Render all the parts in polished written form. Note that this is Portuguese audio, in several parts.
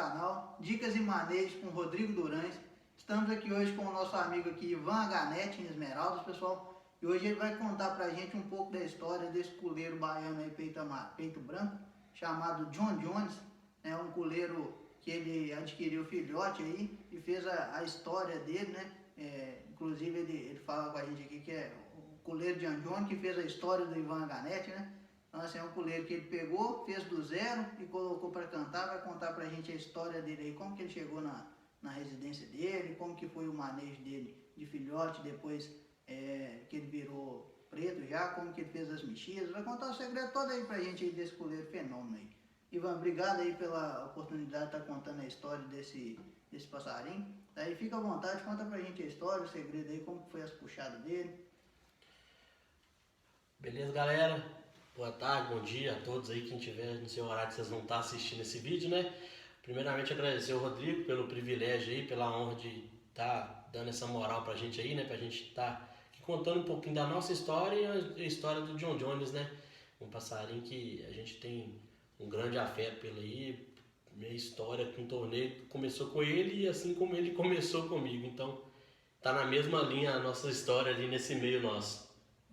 canal Dicas e Manejos com Rodrigo Durães. Estamos aqui hoje com o nosso amigo aqui, Ivan Ganete, em Esmeraldas, pessoal. E hoje ele vai contar pra gente um pouco da história desse culeiro baiano aí, peito branco, chamado John Jones, né? Um culeiro que ele adquiriu filhote aí e fez a história dele, né? Inclusive ele fala com a gente aqui que é o culeiro John Jones que fez a história do Ivan Ganete, né? Então, assim, é um culeiro que ele pegou, fez do zero e colocou para cantar. Vai contar pra gente a história dele aí, como que ele chegou na residência dele, como que foi o manejo dele de filhote, depois que ele virou preto já, como que ele fez as mexidas. Vai contar o segredo todo aí pra gente aí desse culeiro fenômeno aí. Ivan, obrigado aí pela oportunidade de estar contando a história desse passarinho. Aí fica à vontade, conta pra gente a história, o segredo aí, como foi as puxadas dele. Beleza, galera? Boa tarde, bom dia a todos aí, quem tiver no seu horário que vocês vão estar assistindo esse vídeo, né? Primeiramente agradecer ao Rodrigo pelo privilégio aí, pela honra de estar dando essa moral pra gente aí, né? Pra gente estar aqui contando um pouquinho da nossa história e a história do John Jones, né? Um passarinho que a gente tem um grande afeto pelo aí. Minha história com o torneio começou com ele e assim como ele começou comigo. Então tá na mesma linha a nossa história ali nesse meio nosso.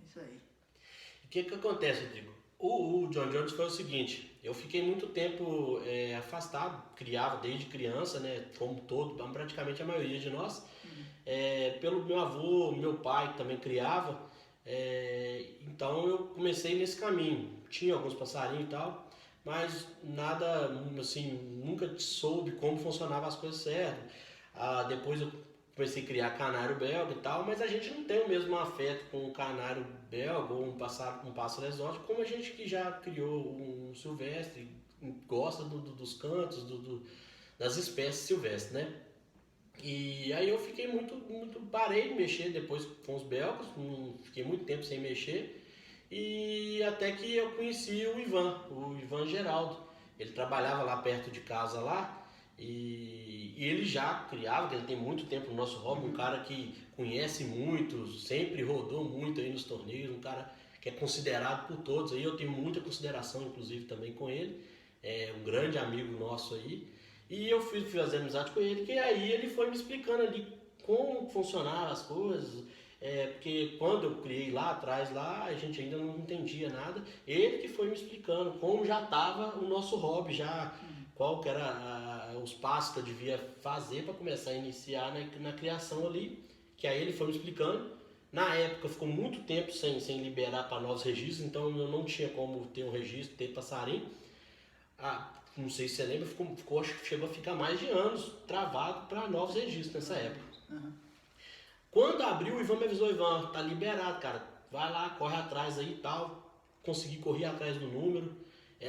Isso aí. O que acontece, Rodrigo? O John Jones foi o seguinte, eu fiquei muito tempo afastado, criava desde criança, né, como praticamente a maioria de nós, pelo meu avô, meu pai que também criava, então eu comecei nesse caminho. Tinha alguns passarinhos e tal, mas nada, assim, nunca soube como funcionavam as coisas certas. Depois eu comecei a criar canário belga e tal, mas a gente não tem o mesmo afeto com o canário belga ou um pássaro exótico como a gente que já criou um silvestre, gosta dos cantos, das espécies silvestres, né? E aí eu fiquei parei de mexer depois com os belgas, fiquei muito tempo sem mexer, e até que eu conheci o Ivan Geraldo. Ele trabalhava lá perto de casa lá, e ele já criava, ele tem muito tempo no nosso hobby, um cara que conhece muito, sempre rodou muito aí nos torneios, um cara que é considerado por todos aí, eu tenho muita consideração inclusive também com ele, é um grande amigo nosso aí, e eu fui fazer amizade com ele, que aí ele foi me explicando ali como funcionavam as coisas, porque quando eu criei lá atrás, a gente ainda não entendia nada, ele que foi me explicando como já estava o nosso hobby, já qual que era os passos que eu devia fazer para começar a iniciar na criação ali, que aí ele foi me explicando. Na época ficou muito tempo sem liberar para novos registros, então eu não tinha como ter um registro, ter passarinho. Não sei se você lembra, acho que chegou a ficar mais de anos travado para novos registros nessa época. Quando abriu, o Ivan me avisou: Ivan, tá liberado, cara, vai lá, corre atrás aí e tal. Consegui correr atrás do número.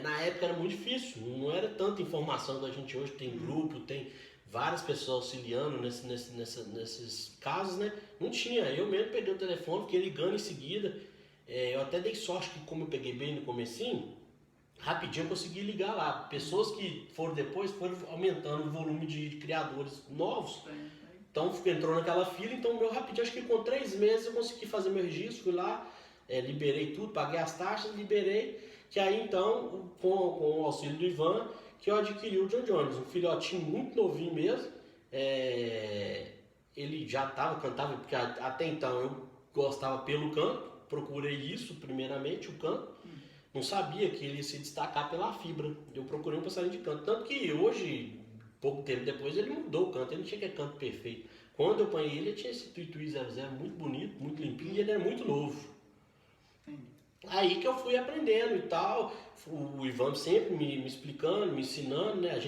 Na época era muito difícil, não era tanta informação da gente hoje, tem grupo, tem várias pessoas auxiliando nesses casos, né? Não tinha, eu mesmo peguei o telefone, fiquei ligando em seguida. Eu até dei sorte que, como eu peguei bem no comecinho, rapidinho eu consegui ligar lá. Pessoas que foram depois foram aumentando o volume de criadores novos. Então entrou naquela fila, então meu rapidinho, acho que com 3 meses eu consegui fazer meu registro, fui lá, liberei tudo, paguei as taxas, liberei. Que aí então, com o auxílio do Ivan, que eu adquiri o John Jones, um filhotinho muito novinho mesmo. Ele já cantava, porque até então eu gostava pelo canto, procurei isso primeiramente, o canto. Não sabia que ele ia se destacar pela fibra, eu procurei um passarinho de canto. Tanto que hoje, pouco tempo depois, ele mudou o canto, ele não tinha aquele canto perfeito. Quando eu apanhei ele tinha esse Tuiuti 00 muito bonito, muito limpinho, e ele era muito novo. Aí que eu fui aprendendo e tal, o Ivan sempre me explicando, me ensinando, né?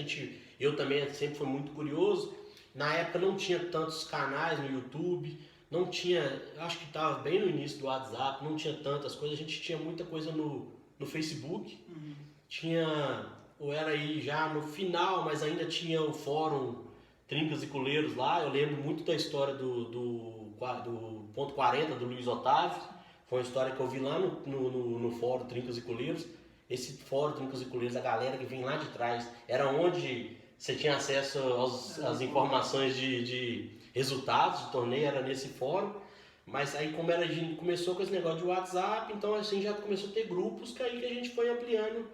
Eu também sempre fui muito curioso. Na época não tinha tantos canais no YouTube, não tinha, acho que estava bem no início do WhatsApp, não tinha tantas coisas, a gente tinha muita coisa no Facebook, eu era aí já no final, mas ainda tinha o fórum Trincas e Culeiros lá. Eu lembro muito da história do ponto 40 do Luiz Otávio. Foi uma história que eu vi lá no fórum Trincas e Culeiros. Esse fórum Trincas e Culeiros, a galera que vem lá de trás, era onde você tinha acesso às informações de resultados do torneio, era nesse fórum. Mas aí como a gente começou com esse negócio de WhatsApp, então assim já começou a ter grupos que aí que a gente foi ampliando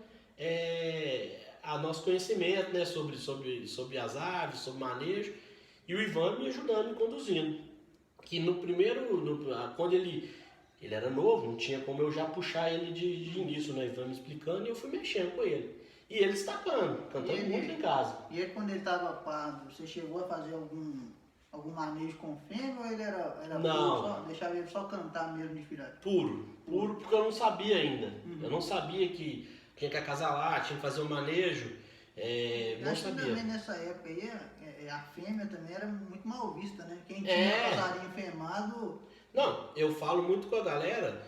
a nosso conhecimento, né, sobre as aves, sobre manejo, e o Ivan me ajudando, me conduzindo. Que no primeiro, quando ele era novo, não tinha como eu já puxar ele de início, né, Ivan me explicando, e eu fui mexendo com ele. E ele destacando, cantando muito em casa. E ele, quando ele estava pardo, você chegou a fazer algum manejo com fêmea ou ele era não. Puro, deixava ele só cantar mesmo de filhote? Puro, porque eu não sabia ainda. Eu não sabia que tinha que acasalar, tinha que fazer um manejo. Não sabia. Também nessa época aí, a fêmea também era muito mal vista, né? Quem tinha passarinho femado... Não, eu falo muito com a galera,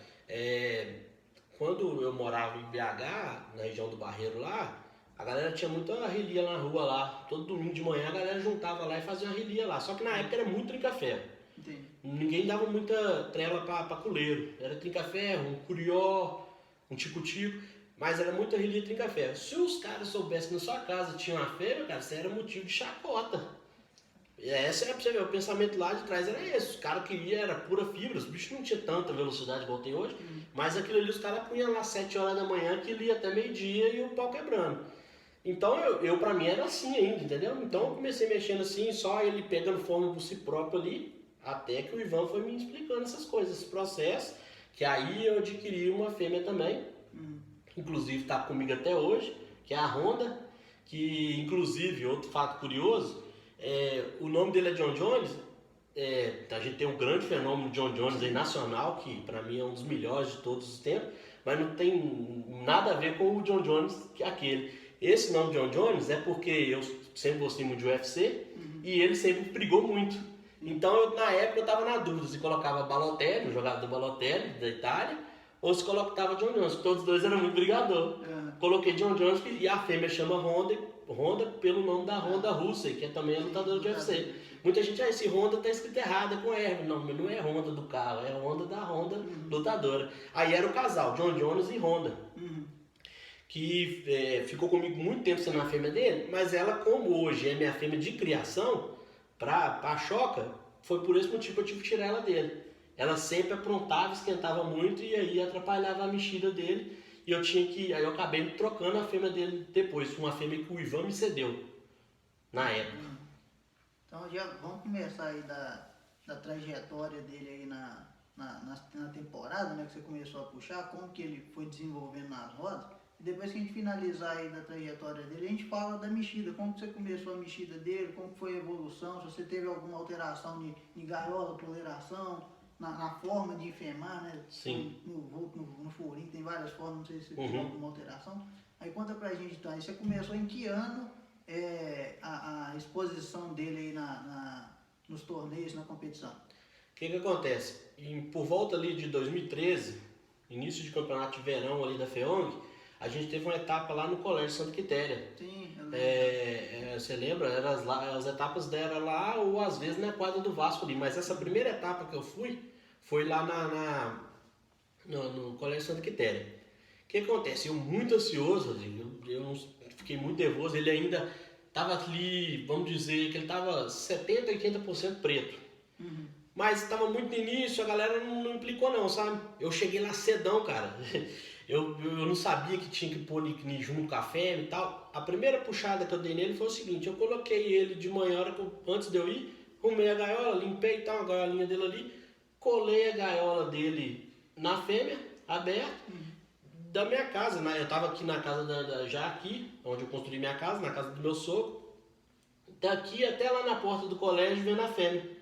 quando eu morava em BH, na região do Barreiro lá, a galera tinha muita relia na rua lá. Todo domingo de manhã a galera juntava lá e fazia uma relia lá. Só que na época era muito trinca-ferro. Entendi. Ninguém dava muita trela pra culeiro. Era trinca-ferro, um curió, um tico-tico. Mas era muita relia e trinca-ferro. Se os caras soubessem que na sua casa tinha uma fêmea, cara, isso era motivo de chacota. Essa é pra você ver, o pensamento lá de trás era esse. Os caras queriam, era pura fibra. Os bichos não tinham tanta velocidade igual tem hoje. Mas aquilo ali os caras punham lá 7 horas da manhã, que ele ia até meio-dia e o pau quebrando. Então eu pra mim era assim ainda, entendeu? Então eu comecei mexendo assim, só ele pegando forma por si próprio ali, até que o Ivan foi me explicando essas coisas, esse processo, que aí eu adquiri uma fêmea também, inclusive tá comigo até hoje, que é a Honda, que inclusive, outro fato curioso, o nome dele é John Jones. A gente tem um grande fenômeno John Jones aí nacional, que pra mim é um dos melhores de todos os tempos, mas não tem nada a ver com o John Jones, que é aquele. Esse nome John Jones é porque eu sempre gostei muito de UFC e ele sempre brigou muito. Então na época eu tava na dúvida se colocava Balotelli, o jogador Balotelli da Itália, ou se colocava John Jones, porque todos os dois eram muito brigador. Coloquei John Jones e a fêmea chama Honda pelo nome da Honda Rousey, que é também a lutadora de UFC. Muita gente, esse Honda tá escrito errado, é com R. Não, mas não é Honda do carro, é Honda da Honda lutadora. Aí era o casal, John Jones e Honda. Que ficou comigo muito tempo sendo a fêmea dele, mas ela, como hoje é minha fêmea de criação, pra Choca, foi por esse motivo que eu tive que tirar ela dele. Ela sempre aprontava, esquentava muito e aí atrapalhava a mexida dele. E aí eu acabei trocando a fêmea dele depois, uma fêmea que o Ivan me cedeu, na época. Então já vamos começar aí da trajetória dele aí na temporada, né, que você começou a puxar, como que ele foi desenvolvendo nas rodas. E depois que a gente finalizar aí da trajetória dele, a gente fala da mexida, como que você começou a mexida dele, como foi a evolução, se você teve alguma alteração de gaiola, toleração, na forma de enfemar, né? Sim. No furinho, tem várias formas, não sei se você teve alguma alteração. Aí conta pra gente então, aí você começou em que ano a exposição dele aí nos torneios, na competição? O que acontece? Por volta ali de 2013, início de campeonato de verão ali da FEONG, a gente teve uma etapa lá no Colégio Santa Quitéria. Sim, eu lembro. Você lembra? As etapas eram lá ou às vezes na quadra do Vasco ali. Mas essa primeira etapa que eu fui, foi lá no Colégio Santa Quitéria. O que acontece? Eu muito ansioso, eu fiquei muito nervoso. Ele ainda estava ali, vamos dizer, que ele estava 70%, 80% preto. Mas estava muito no início, a galera não implicou não, sabe? Eu cheguei lá cedão, cara. Eu não sabia que tinha que pôr junto com a fêmea e tal. A primeira puxada que eu dei nele foi o seguinte: eu coloquei ele de manhã, antes de eu ir, arrumei a gaiola, limpei e tal, a gaiolinha dele ali, colei a gaiola dele na fêmea, aberta, da minha casa, né? Eu tava aqui na casa já aqui, onde eu construí minha casa, na casa do meu sogro, daqui até lá na porta do colégio vendo a fêmea.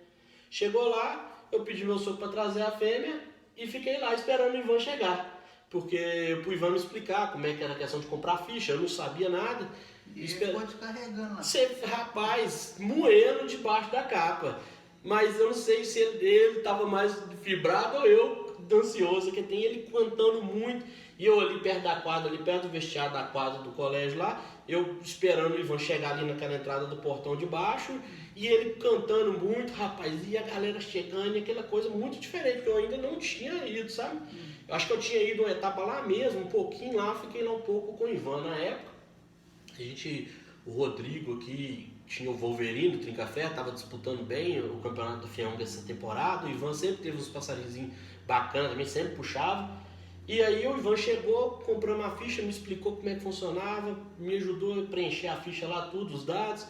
Chegou lá, eu pedi meu sogro para trazer a fêmea e fiquei lá esperando o Ivan chegar. Porque pro Ivan me explicar como é que era a questão de comprar ficha, eu não sabia nada. E ele ficou descarregando lá. Rapaz, moendo debaixo da capa. Mas eu não sei se ele estava mais fibrado ou eu ansioso, que tem ele cantando muito. E eu ali perto da quadra, ali perto do vestiário da quadra do colégio lá, eu esperando o Ivan chegar ali naquela entrada do portão de baixo, e ele cantando muito, rapaz, e a galera chegando, e aquela coisa muito diferente, que eu ainda não tinha ido, sabe? Eu acho que eu tinha ido uma etapa lá mesmo, um pouquinho lá, fiquei lá um pouco com o Ivan na época. O Rodrigo aqui tinha o Wolverine do Trincafé, estava disputando bem o campeonato do FEONG dessa temporada. O Ivan sempre teve uns passarinhos bacanas também, sempre puxava. E aí o Ivan chegou, comprou uma ficha, me explicou como é que funcionava, me ajudou a preencher a ficha lá, tudo, os dados,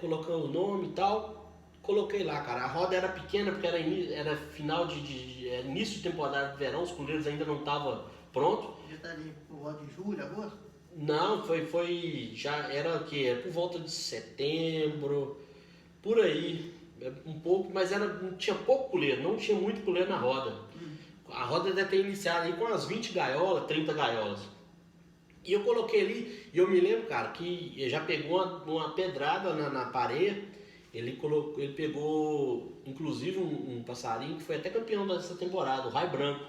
colocando o nome e tal. Coloquei lá, cara. A roda era pequena porque era final início de temporada de verão, os coleiros ainda não estavam prontos. Já tá ali por volta de julho, agosto? Não, já era o quê? Era por volta de setembro, por aí, um pouco, mas tinha pouco coleiro, não tinha muito coleiro na roda. A roda deve ter iniciado aí com umas 20 gaiolas, 30 gaiolas. E eu coloquei ali, e eu me lembro, cara, que já pegou uma pedrada na pareia. Ele pegou, inclusive, um passarinho que foi até campeão dessa temporada, o Rai Branco,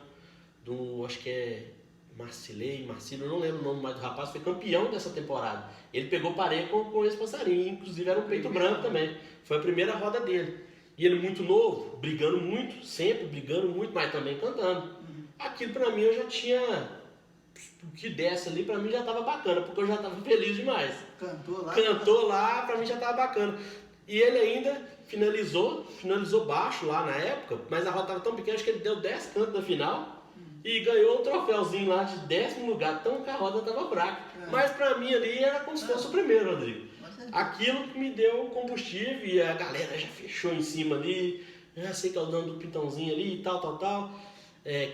acho que é Marcílio, eu não lembro o nome mais do rapaz, foi campeão dessa temporada. Ele pegou pareia com esse passarinho, inclusive era um peito branco também. Foi a primeira roda dele. E ele muito novo, brigando muito, sempre brigando muito, mas também cantando. Aquilo pra mim eu já tinha, o que desse ali pra mim já tava bacana, porque eu já tava feliz demais. Cantou lá, pra mim já tava bacana. E ele ainda finalizou baixo lá na época, mas a roda estava tão pequena, acho que ele deu 10 cantos na final e ganhou um troféuzinho lá de 10º lugar, então que a roda estava fraca. Mas pra mim ali era como se fosse o primeiro, Rodrigo. Aquilo que me deu combustível e a galera já fechou em cima ali, já sei que é o dono do pintãozinho ali e tal,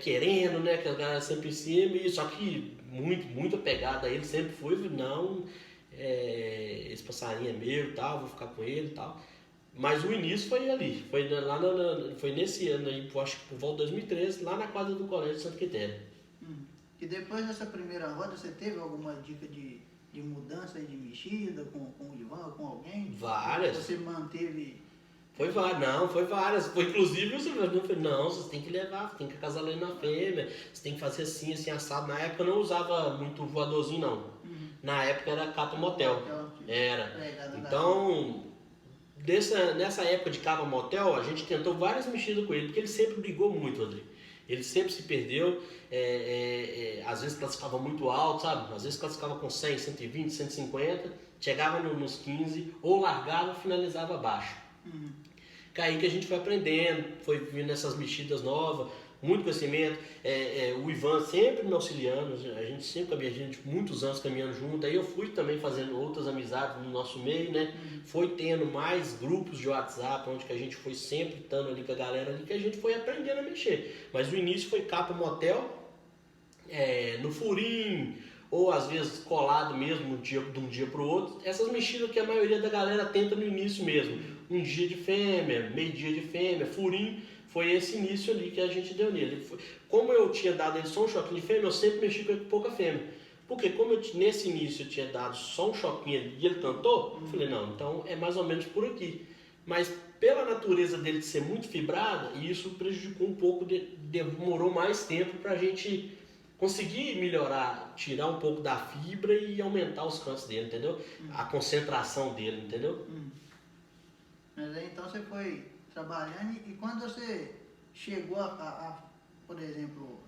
querendo, né, que a galera sempre em cima, e só que muito apegado a ele, sempre foi, não... esse passarinho é meu e tal, vou ficar com ele e tal. Mas o início foi ali, foi nesse ano aí, acho que por volta de 2013, lá na quadra do Colégio de Santa Quitéria. E depois dessa primeira roda, você teve alguma dica de mudança de mexida com o Ivan ou com alguém? Várias. Você manteve... Foi várias. Foi inclusive o Silvio falou, não, você tem que levar, você tem que acasalar ele na fêmea, você tem que fazer assim assado. Na época eu não usava muito voadorzinho não. Na época era capa motel. Era. Então, nessa época de capa motel, a gente tentou várias mexidas com ele, porque ele sempre brigou muito, Rodrigo. Ele sempre se perdeu, às vezes classificava muito alto, sabe? Às vezes classificava com 100, 120, 150, chegava nos 15, ou largava e finalizava abaixo. Aí que a gente foi aprendendo, foi vindo essas mexidas novas, muito conhecimento, o Ivan sempre me auxiliando, a gente sempre caminhando, muitos anos caminhando junto, aí eu fui também fazendo outras amizades no nosso meio, né? Foi tendo mais grupos de WhatsApp, onde que a gente foi sempre estando ali com a galera ali, que a gente foi aprendendo a mexer. Mas o início foi capa motel, no furinho, ou às vezes colado mesmo de um dia para o outro, essas mexidas que a maioria da galera tenta no início mesmo, um dia de fêmea, meio dia de fêmea, furinho. Foi esse início ali que a gente deu nele. Como eu tinha dado ele só um choquinho de fêmea, eu sempre mexi com pouca fêmea. Porque como nesse início eu tinha dado só um choquinho e ele cantou, eu falei, não, então é mais ou menos por aqui. Mas pela natureza dele de ser muito fibrada, isso prejudicou um pouco, demorou mais tempo pra gente conseguir melhorar, tirar um pouco da fibra e aumentar os cantos dele, entendeu? A concentração dele, entendeu? Mas aí então você foi trabalhando e quando você chegou por exemplo,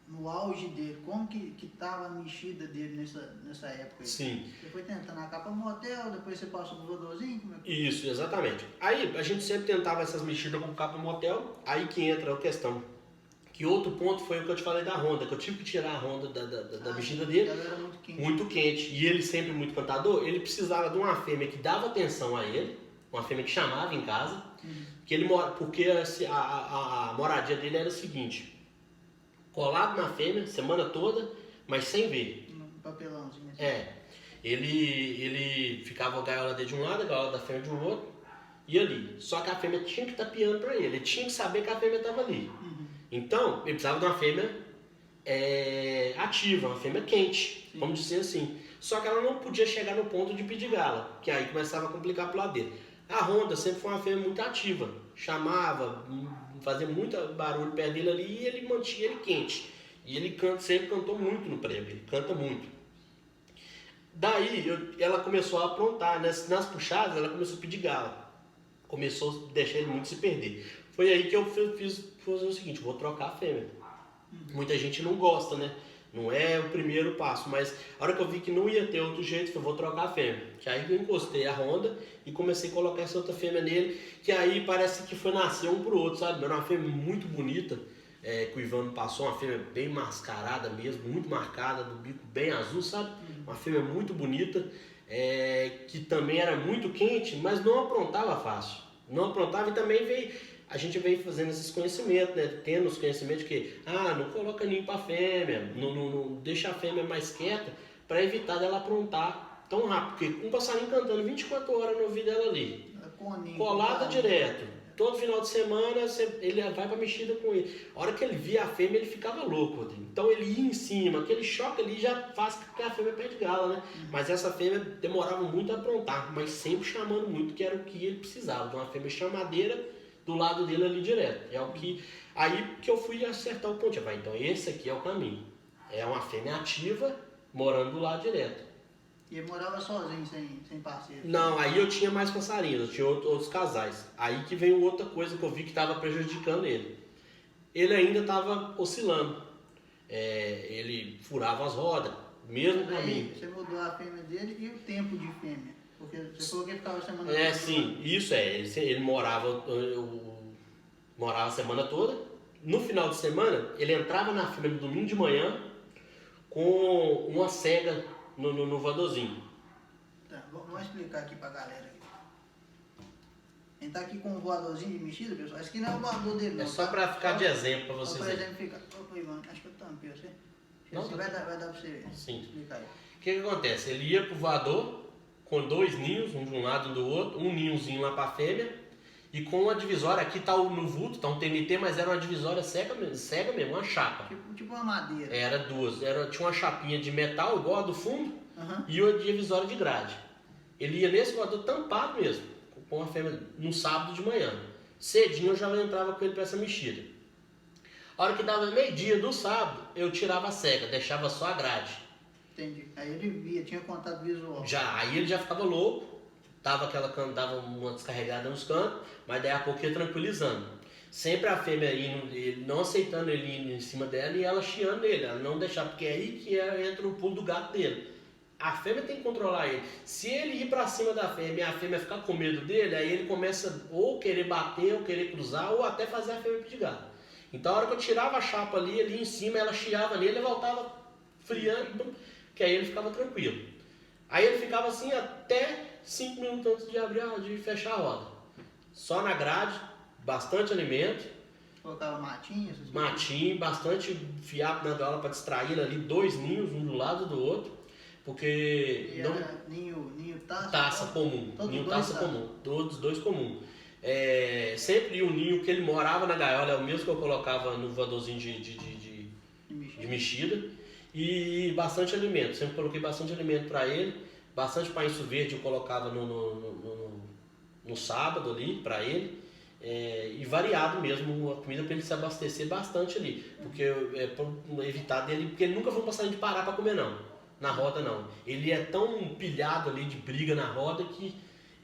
no auge dele, como que estava a mexida dele nessa época aí? Sim. Você foi tentando a capa motel, depois você passou pro voadorzinho? Como é que... Isso, exatamente. Aí a gente sempre tentava essas mexidas com capa motel, aí que entra a questão. Que outro ponto foi o que eu te falei da Honda, que eu tive que tirar a Honda da mexida dele. Ela era muito quente. Muito quente. E ele sempre muito cantador, ele precisava de uma fêmea que dava atenção a ele, uma fêmea que chamava em casa, porque a moradia dele era o seguinte, colado na fêmea, semana toda, mas sem ver. Um papelãozinho assim. Ele ficava a gaiola dele de um lado, a gaiola da fêmea de um outro, e ali. Só que a fêmea tinha que estar piando pra ele tinha que saber que a fêmea estava ali. Então, ele precisava de uma fêmea ativa, uma fêmea quente, vamos dizer assim. Só que ela não podia chegar no ponto de pedir gala, que aí começava a complicar pro lado dele. A Honda sempre foi uma fêmea muito ativa, chamava, fazia muito barulho perto dele ali e ele mantinha ele quente. E ele sempre cantou muito no prêmio, ele canta muito. Daí ela começou a aprontar, nas puxadas ela começou a pedir gala, começou a deixar ele muito se perder. Foi aí que eu fiz fazer o seguinte, vou trocar a fêmea. Muita gente não gosta, né? Não é o primeiro passo, mas a hora que eu vi que não ia ter outro jeito, eu vou trocar a fêmea. Que aí eu encostei a Honda e comecei a colocar essa outra fêmea nele, que aí parece que foi nascer um pro outro, sabe? Era uma fêmea muito bonita, que o Ivano passou, uma fêmea bem mascarada mesmo, muito marcada, do bico bem azul, sabe? Uma fêmea muito bonita, que também era muito quente, mas não aprontava fácil. Não aprontava e também a gente veio fazendo esses conhecimentos, né? Tendo os conhecimentos que, não coloca ninho para fêmea, não deixa a fêmea mais quieta, para evitar dela aprontar tão rápido. Porque um passarinho cantando 24 horas no ouvido dela ali, colada direto. Todo final de semana ele vai pra mexida com ele. A hora que ele via a fêmea, ele ficava louco, Rodrigo. Então ele ia em cima, aquele choque ali já faz com que a fêmea perde gala, né? Mas essa fêmea demorava muito a aprontar, mas sempre chamando muito, que era o que ele precisava, de uma fêmea chamadeira do lado dele ali direto. É o que. Aí que eu fui acertar o ponto. Então esse aqui é o caminho. É uma fêmea ativa, morando do lado direto. E ele morava sozinho, sem parceiro? Não, aí eu tinha mais passarinhos, eu tinha outros casais. Aí que veio outra coisa que eu vi que estava prejudicando ele. Ele ainda estava oscilando. Ele furava as rodas, mesmo para mim. Você mudou a fêmea dele e o tempo de fêmea? Porque você falou que ele ficava a semana toda. Sim, isso ele morava a semana toda. No final de semana, ele entrava na fêmea no domingo de manhã com uma cega no voadorzinho. Tá, vamos explicar aqui pra galera. A gente tá aqui com um voadorzinho de mexida, pessoal. Esse aqui não é o voador dele, não. É só pra ficar de exemplo pra vocês. Por exemplo, fica. Opa, Ivan, acho que eu tampei você. Não, vai dar pra você sim. explicar aí. O que acontece? Ele ia pro voador com 2 ninhos, um de um lado e do outro, um ninhozinho lá pra fêmea, e com uma divisória, aqui tá no vulto, tá um TNT, mas era uma divisória cega mesmo, uma chapa. Tipo uma madeira. Era duas, tinha uma chapinha de metal, igual a do fundo, e uma divisória de grade. Ele ia nesse voador tampado mesmo, com a fêmea no sábado de manhã. Cedinho eu já entrava com ele pra essa mexida. A hora que dava meio-dia do sábado, eu tirava a cega, deixava só a grade. Entendi. Aí ele via, tinha contato visual. Aí ele já ficava louco, dava uma descarregada nos cantos, mas daí a pouco ia tranquilizando. Sempre a fêmea indo, ele não aceitando ele indo em cima dela e ela chiando ele, ela não deixar, porque é aí que entra o pulo do gato dele. A fêmea tem que controlar ele. Se ele ir pra cima da fêmea e a fêmea ficar com medo dele, aí ele começa ou querer bater, ou querer cruzar, ou até fazer a fêmea pedir gato. Então a hora que eu tirava a chapa ali em cima, ela chiava nele, ele voltava friando, que aí ele ficava tranquilo. Aí ele ficava assim até 5 minutos antes de fechar a roda. Só na grade, bastante alimento. Colocava matinho, Matinho, bastante fiapo na gaiola para distrair ali, 2 ninhos, um do lado do outro. Porque. E não... era ninho taça? Taça comum. Ninho taça comum. Todos dois comum. Sempre o ninho que ele morava na gaiola é o mesmo que eu colocava no voadorzinho de mexida. E bastante alimento. Sempre coloquei bastante alimento para ele. Bastante painço verde eu colocava no sábado ali para ele. E variado mesmo a comida para ele se abastecer bastante ali. Porque para evitar dele. Porque ele nunca foi um passarinho de parar para comer, não. Na roda não. Ele é tão pilhado ali de briga na roda que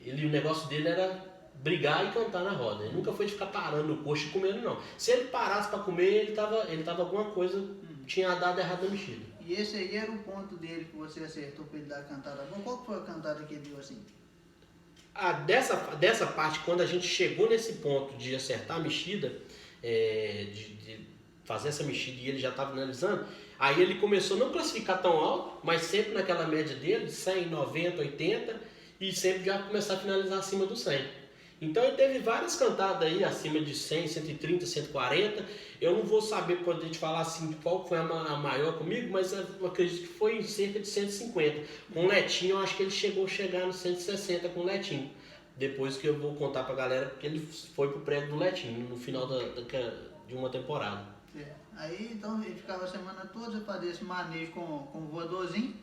o negócio dele era brigar e cantar na roda. Ele nunca foi de ficar parando no coxo e comendo, não. Se ele parasse para comer, ele tava alguma coisa, tinha dado errado na mexida. E esse aí era o ponto dele que você acertou para ele dar a cantada. Bom, qual foi a cantada que ele deu assim? Dessa parte, quando a gente chegou nesse ponto de acertar a mexida, de fazer essa mexida e ele já estava analisando, aí ele começou a não classificar tão alto, mas sempre naquela média dele, 100, 90, 80, e sempre já começar a finalizar acima do 100. Então ele teve várias cantadas aí, acima de 100, 130, 140. Eu não vou saber poder te falar assim qual foi a maior comigo, mas eu acredito que foi em cerca de 150. Com o Netinho, eu acho que ele chegou a chegar no 160 com o Netinho. Depois que eu vou contar pra galera, porque ele foi pro prédio do Netinho, no final de uma temporada. Aí então ele ficava a semana toda, fazia esse manejo com o voadorzinho.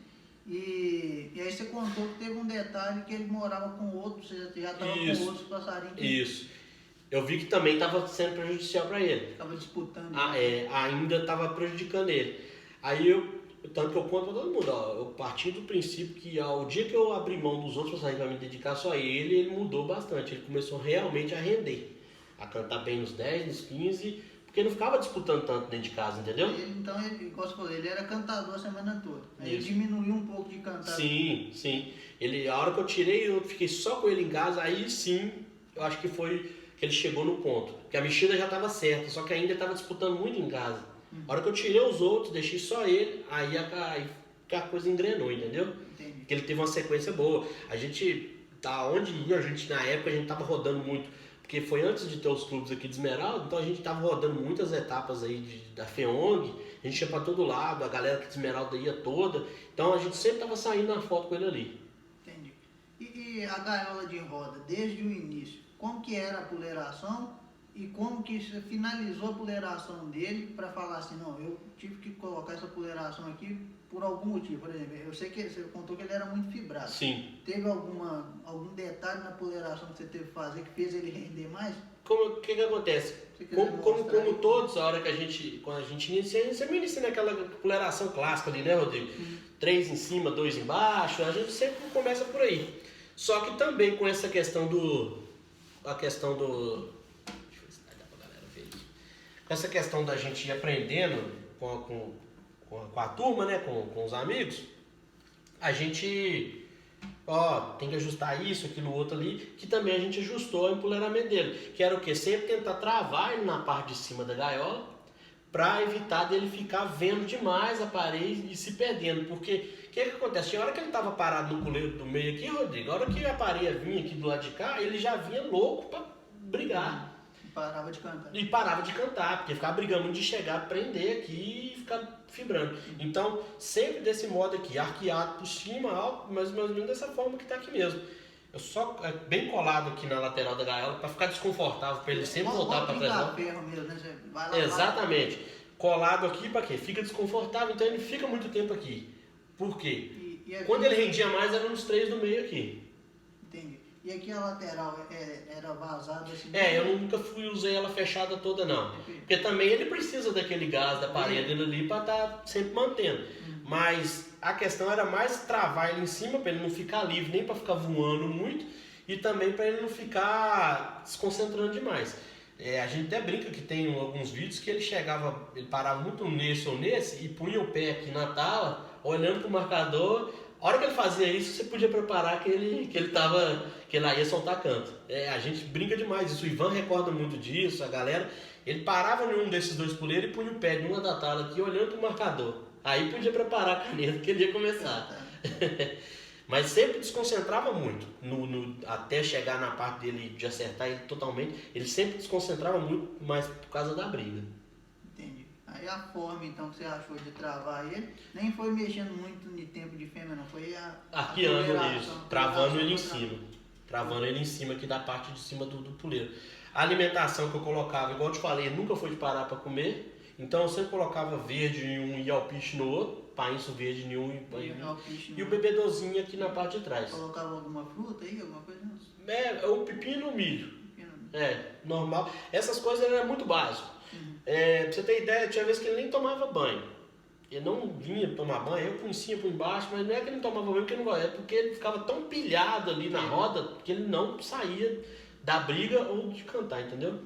E aí você contou que teve um detalhe que ele morava com outro, você já estava com outros passarinhos. Isso. Eu vi que também estava sendo prejudicial para ele. Estava disputando. Ainda estava prejudicando ele. Aí tanto que eu conto para todo mundo, eu parti do princípio que ao dia que eu abri mão dos outros passarinhos para me dedicar só a ele mudou bastante. Ele começou realmente a render, a cantar bem nos 10, nos 15, porque não ficava disputando tanto dentro de casa, entendeu? Então, como você falou, ele era cantador a semana toda. Aí ele diminuiu um pouco de cantar. Sim. A hora que eu tirei, eu fiquei só com ele em casa, aí sim, eu acho que foi que ele chegou no ponto. Porque a mexida já estava certa, só que ainda estava disputando muito em casa. A hora que eu tirei os outros, deixei só ele, aí a coisa engrenou, entendeu? Entendi. Porque ele teve uma sequência boa. A gente, onde ia, na época a gente tava rodando muito, porque foi antes de ter os clubes aqui de Esmeralda, então a gente tava rodando muitas etapas aí da FEONG, a gente ia pra todo lado, a galera aqui de Esmeralda ia toda, então a gente sempre tava saindo na foto com ele ali. Entendi. E a gaiola de roda, desde o início, como que era a puleração e como que você finalizou a puleração dele para falar assim, não, eu tive que colocar essa puleração aqui por algum motivo. Por exemplo, eu sei que você contou que ele era muito fibrado. Sim. Teve algum detalhe na puleração que você teve que fazer que fez ele render mais? O que acontece? Como todos, a hora que quando a gente inicia, você me inicia naquela puleração clássica ali, né, Rodrigo? 3 em cima, 2 embaixo, a gente sempre começa por aí. Só que também com essa questão do... Deixa eu ver se dá pra galera ver aqui. Com essa questão da gente ir aprendendo com a turma, né, com os amigos, a gente... tem que ajustar isso, aquilo, outro ali, que também a gente ajustou o empoleiramento dele. Que era o quê? Sempre tentar travar ele na parte de cima da gaiola, para evitar dele ficar vendo demais a parede e se perdendo. Porque o que acontece? Tinha hora que ele estava parado no puleiro do meio aqui, Rodrigo, a hora que a parede vinha aqui do lado de cá, ele já vinha louco para brigar. E parava de cantar. Porque ficava brigando de chegar, prender aqui e ficar fibrando. Então, sempre desse modo aqui, arqueado por cima, alto, mais ou menos dessa forma que está aqui mesmo. Eu só bem colado aqui na lateral da gaiola para ficar desconfortável, para ele sempre voltar para trás. Ferro mesmo, né? Você vai lá, exatamente. Colado aqui para quê? Fica desconfortável, então ele fica muito tempo aqui. Por quê? Quando ele rendia mais, era nos 3 do meio aqui. Entendi. E aqui a lateral era vazada assim? Eu nunca usei ela fechada toda não. Porque também ele precisa daquele gás da parede ali para estar sempre mantendo. Mas a questão era mais travar ele em cima, para ele não ficar livre, nem para ficar voando muito, e também para ele não ficar se concentrando demais. A gente até brinca que tem alguns vídeos que ele parava muito nesse ou nesse e punha o pé aqui na tala, olhando pro marcador. A hora que ele fazia isso, você podia preparar que ele ia soltar canto. A gente brinca demais isso, o Ivan recorda muito disso, a galera. Ele parava em um desses 2 puleiros e punha o pé de uma da tala aqui, olhando pro marcador. Aí podia preparar a caneta que ele ia começar. Mas sempre desconcentrava muito, até chegar na parte dele de acertar ele totalmente, ele sempre desconcentrava muito, mas por causa da briga. Entendi. Aí a forma então que você achou de travar ele, nem foi mexendo muito no tempo de fêmea, não, foi arqueando isso, travando ele em cima. Travando ele em cima aqui da parte de cima do puleiro. A alimentação que eu colocava, igual eu te falei, nunca foi de parar para comer. Então eu sempre colocava verde em um e alpiche no outro, painço verde em um e o bebedozinho aqui na parte de trás. Colocava alguma fruta aí, alguma coisa? O pepino e o milho. Normal. Essas coisas eram muito básicas. Pra você ter ideia, tinha vezes que ele nem tomava banho. Ele não vinha tomar banho, eu por cima, por embaixo, mas não é que ele não tomava banho porque ele não gosta, é porque ele ficava tão pilhado ali na roda que ele não saía da briga ou de cantar, entendeu?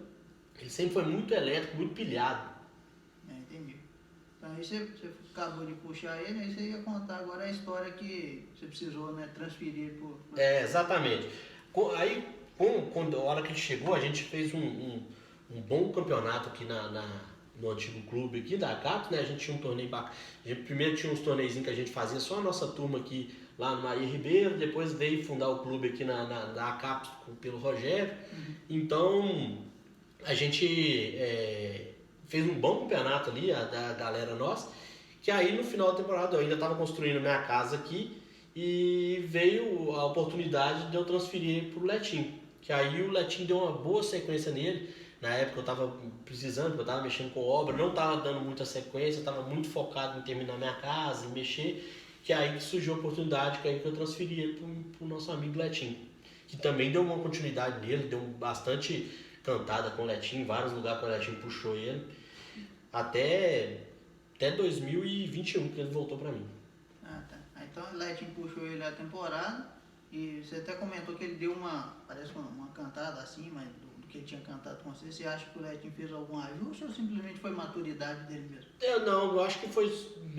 Ele sempre foi muito elétrico, muito pilhado. Entendi. Então aí você acabou de puxar ele, aí você ia contar agora a história que você precisou, né, transferir por... Exatamente. Aí, quando a hora que ele chegou, a gente fez um bom campeonato aqui no antigo clube aqui da Acato, né? A gente tinha um torneio bacana. Primeiro tinha uns torneizinhos que a gente fazia só a nossa turma aqui lá no Maria Ribeiro, depois veio fundar o clube aqui na Acato pelo Rogério. Então, a gente fez um bom campeonato ali, da galera nossa, que aí no final da temporada eu ainda estava construindo minha casa aqui e veio a oportunidade de eu transferir para o Letinho, que aí o Letinho deu uma boa sequência nele. Na época eu estava precisando, eu estava mexendo com obra, não estava dando muita sequência, estava muito focado em terminar minha casa, em mexer, que aí que surgiu a oportunidade, que aí que eu transferi ele para o nosso amigo Letinho, que também deu uma continuidade nele, deu bastante cantada com o Letinho, em vários lugares que o Letinho puxou ele, até 2021 que ele voltou para mim. Tá. Então o Letinho puxou ele a temporada e você até comentou que ele deu parece uma cantada acima do que ele tinha cantado com você. Você acha que o Letinho fez algum ajuste ou simplesmente foi maturidade dele mesmo? Eu acho que foi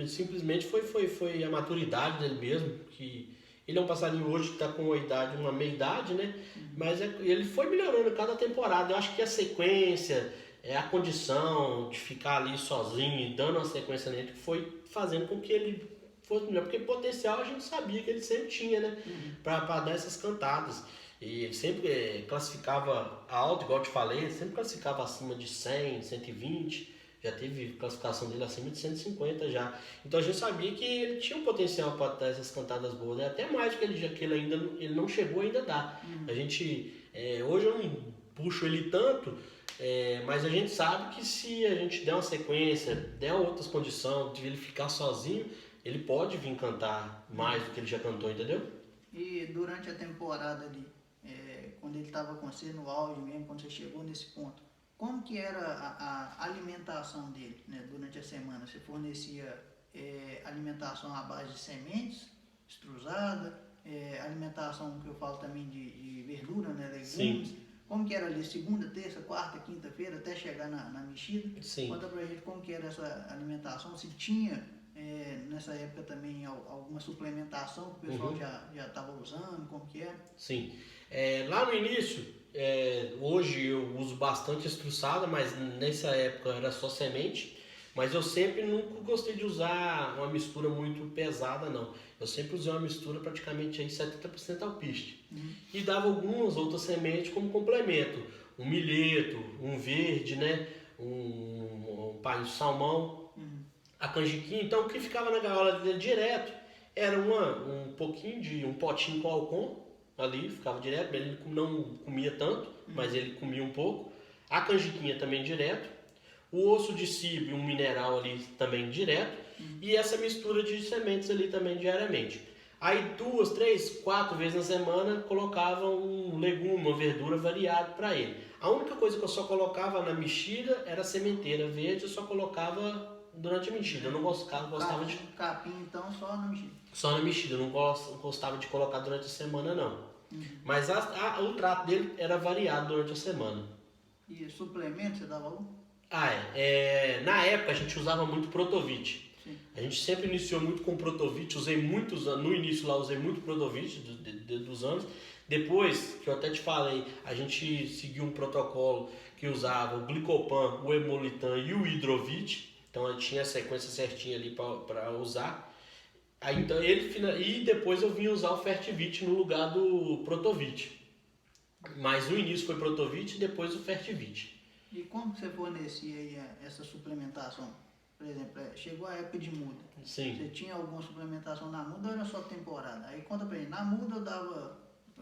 simplesmente foi a maturidade dele mesmo, que Ele é um passarinho hoje que está com uma meia idade, né? Mas ele foi melhorando cada temporada. Eu acho que a sequência, a condição de ficar ali sozinho e dando uma sequência nele, foi fazendo com que ele fosse melhor. Porque potencial a gente sabia que ele sempre tinha, né? Para dar essas cantadas. E ele sempre classificava alto, igual eu te falei, ele sempre classificava acima de 100, 120. Já teve classificação dele acima de 150 já. Então a gente sabia que ele tinha um potencial para dar essas cantadas boas, né? Até mais que ele não chegou ainda a dar. A gente, hoje eu não puxo ele tanto, mas a gente sabe que se a gente der uma sequência, der outras condições, de ele ficar sozinho, ele pode vir cantar mais do que ele já cantou, entendeu? E durante a temporada ali, quando ele estava com você no auge mesmo, quando você chegou nesse ponto, como que era a alimentação dele, né, durante a semana? Você fornecia alimentação à base de sementes, extrusada, alimentação que eu falo também de verdura, né, legumes? Sim. Como que era ali, segunda, terça, quarta, quinta-feira, até chegar na mexida? Sim. Conta pra gente como que era essa alimentação, se tinha nessa época também alguma suplementação que o pessoal já estava usando, como que é? Sim. Lá no início, hoje eu uso bastante estruçada, mas nessa época era só semente. Mas eu sempre nunca gostei de usar uma mistura muito pesada, não. Eu sempre usei uma mistura praticamente aí 70% alpiste. E dava algumas outras sementes como complemento. Um milheto, um verde, né? Um palho de salmão. A canjiquinha, então o que ficava na gaiola dele direto era um potinho com alcon ali, ficava direto, ele não comia tanto, mas ele comia um pouco. A canjiquinha também direto, o osso de cibre, um mineral ali também direto, e essa mistura de sementes ali também diariamente. Aí 2, 3, 4 vezes na semana colocava um legume, uma verdura variado para ele. A única coisa que eu só colocava na mexida era sementeira verde, eu só colocava durante a mexida. Eu não gostava de... Capim, então, só na mexida? Só na mexida, eu não gostava de colocar durante a semana, não. Mas o trato dele era variado durante a semana. E suplemento, você dava algum? Na época a gente usava muito Protovit. Sim. A gente sempre iniciou muito com Protovit, usei muitos anos, no início lá usei muito Protovit dos anos. Depois, que eu até te falei, a gente seguiu um protocolo que usava o Glicopan, o Emolitan e o Hidrovit. Então eu tinha a sequência certinha ali para usar. Aí, então, e depois eu vim usar o Fertivit no lugar do Protovit. Mas no início foi Protovit e depois o Fertivit. E como que você fornecia aí essa suplementação? Por exemplo, chegou a época de muda. Sim. Você tinha alguma suplementação na muda ou era só temporada? Aí conta pra gente, na muda eu dava,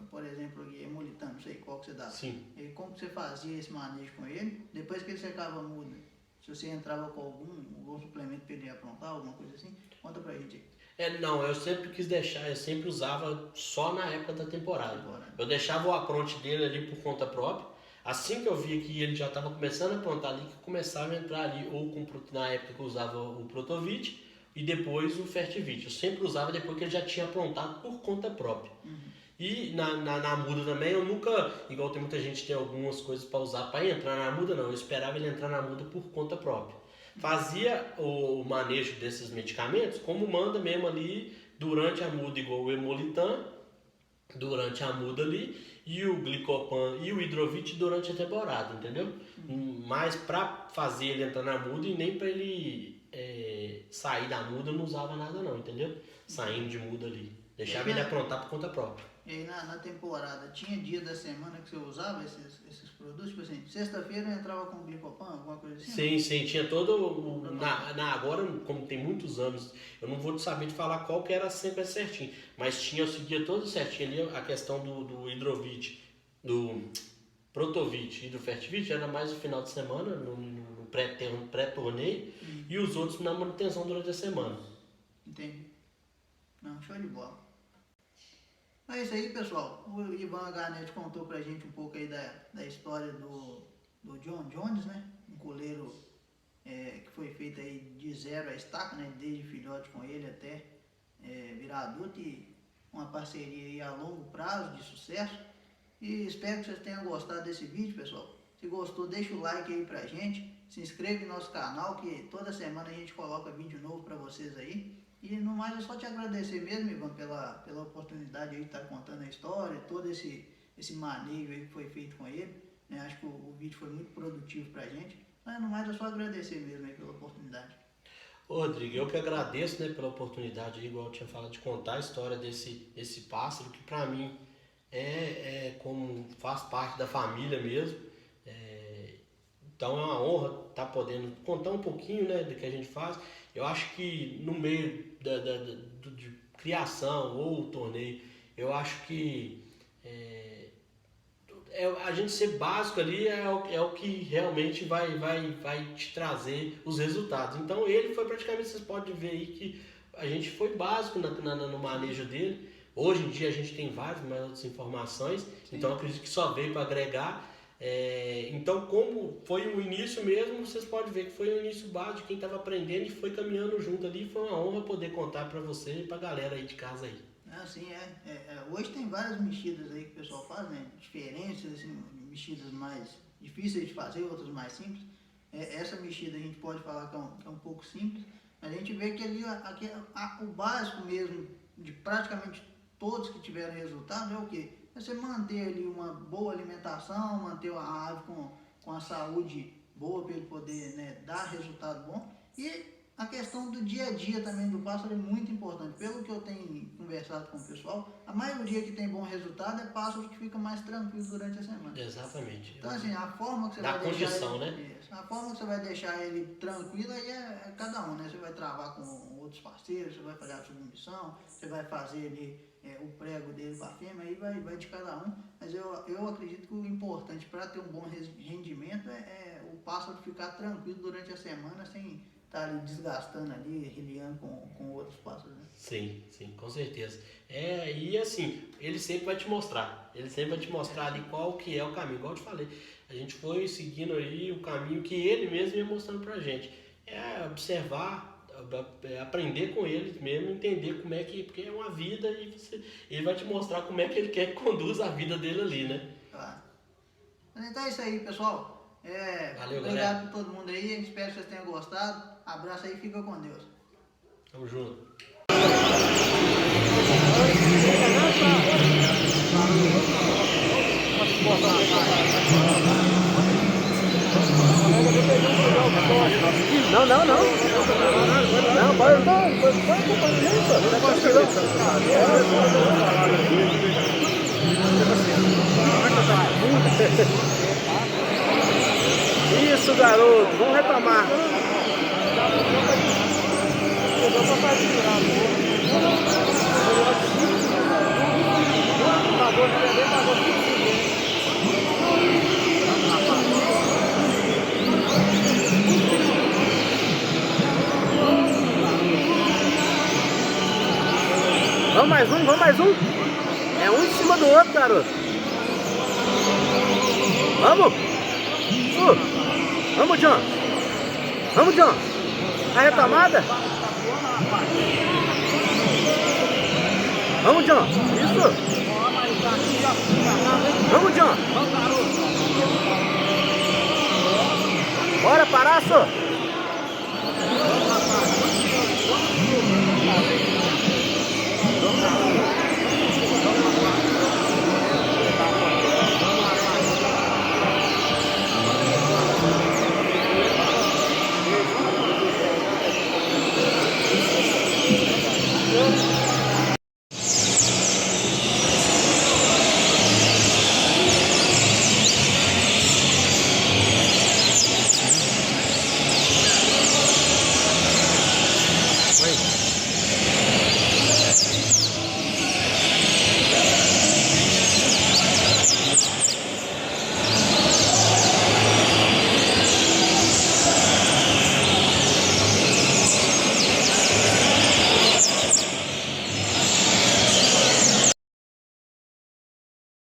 por exemplo, Emolitan, não sei qual que você dava. Sim. E como que você fazia esse manejo com ele? Depois que ele secava a muda, se você entrava com algum suplemento para ele aprontar, alguma coisa assim, conta pra gente aí. Não, eu sempre quis deixar, eu sempre usava só na época da temporada. Eu deixava o apronte dele ali por conta própria. Assim que eu via que ele já estava começando a aprontar ali, que começava a entrar ali, na época que eu usava o Protovit e depois o Fertivit. Eu sempre usava depois que ele já tinha aprontado por conta própria. E na muda também, eu nunca, igual tem muita gente que tem algumas coisas para usar para entrar na muda, não. Eu esperava ele entrar na muda por conta própria. Fazia o manejo desses medicamentos como manda mesmo ali durante a muda, igual o Emolitan, durante a muda ali, e o Glicopan e o Hidrovit durante a temporada, entendeu? Mas para fazer ele entrar na muda e nem para ele sair da muda eu não usava nada não, entendeu? Saindo de muda ali. Deixava ele aprontar por conta própria. E aí na temporada, tinha dia da semana que você usava esses produtos? Tipo assim, sexta-feira eu entrava com Glicopan, alguma coisa assim? Sim, tinha todo agora, como tem muitos anos, eu não vou saber de falar qual que era sempre certinho, mas eu seguia todo certinho ali a questão do Hidrovit, do Protovit e do Fertivit, era mais no final de semana, no pré-torneio, e os outros na manutenção durante a semana. Entendi. Não, show de bola. É isso aí, pessoal. O Ivan Garnett contou pra gente um pouco aí da história do John Jones, né? Um coleiro que foi feito aí de zero a estaca, né? Desde filhote com ele até virar adulto, e uma parceria aí a longo prazo de sucesso. E espero que vocês tenham gostado desse vídeo, pessoal. Se gostou, deixa o like aí pra gente. Se inscreve no nosso canal, que toda semana a gente coloca vídeo novo pra vocês aí. E no mais é só te agradecer mesmo, Ivan, pela oportunidade aí de estar contando a história, todo esse manejo aí que foi feito com ele, né? Acho que o vídeo foi muito produtivo pra gente. Mas no mais é só agradecer mesmo aí pela oportunidade. Ô, Rodrigo, eu que agradeço, né, pela oportunidade, igual eu tinha falado, de contar a história desse pássaro, que pra mim como faz parte da família mesmo. Então é uma honra estar podendo contar um pouquinho, né, do que a gente faz. Eu acho que no meio de criação ou torneio, eu acho que a gente ser básico ali é o que realmente vai te trazer os resultados. Então ele foi praticamente, vocês podem ver aí que a gente foi básico no manejo dele. Hoje em dia a gente tem várias mais outras informações, então eu acredito que só veio para agregar. Então, como foi o início mesmo, vocês podem ver que foi o início básico, quem estava aprendendo e foi caminhando junto ali. Foi uma honra poder contar para você e para a galera aí de casa aí. Assim, hoje tem várias mexidas aí que o pessoal faz, né? Diferentes, assim, mexidas mais difíceis de fazer, outras mais simples. Essa mexida a gente pode falar que é um pouco simples, mas a gente vê que ali o básico mesmo de praticamente todos que tiveram resultado é o quê? É você manter ali uma boa alimentação, manter a ave com a saúde boa para ele poder, né, dar resultado bom. E a questão do dia a dia também do pássaro é muito importante. Pelo que eu tenho conversado com o pessoal, a maioria que tem bom resultado é pássaro que fica mais tranquilo durante a semana. Exatamente. Então assim, a forma que você vai deixar ele, a forma que você vai deixar ele tranquilo aí é cada um, né? Você vai travar com outros parceiros, você vai fazer a submissão, você vai fazer ali o prego dele para a fêmea, aí vai de cada um. Mas eu acredito que o importante para ter um bom rendimento é o pássaro ficar tranquilo durante a semana sem estar ali desgastando ali, reliando com outros pássaros, né? Sim, com certeza. E assim, ele sempre vai te mostrar. Ele sempre vai te mostrar ali qual que é o caminho. Igual eu te falei, a gente foi seguindo aí o caminho que ele mesmo ia mostrando pra gente. Observar, aprender com ele mesmo, entender como é que... Porque é uma vida e ele vai te mostrar como é que ele quer que conduza a vida dele ali, né? Claro. Então é isso aí, pessoal. Valeu, obrigado galera. por todo mundo aí. Espero que vocês tenham gostado. Abraço aí, fica com Deus. Tamo junto. Não. Não, vai acompanhar isso, garoto, vamos retomar. Vamos mais um. É um em cima do outro, garoto. Vamos. Vamos, John. A retomada. Vamos, John. Isso. Vamos, John. Bora, Paraço.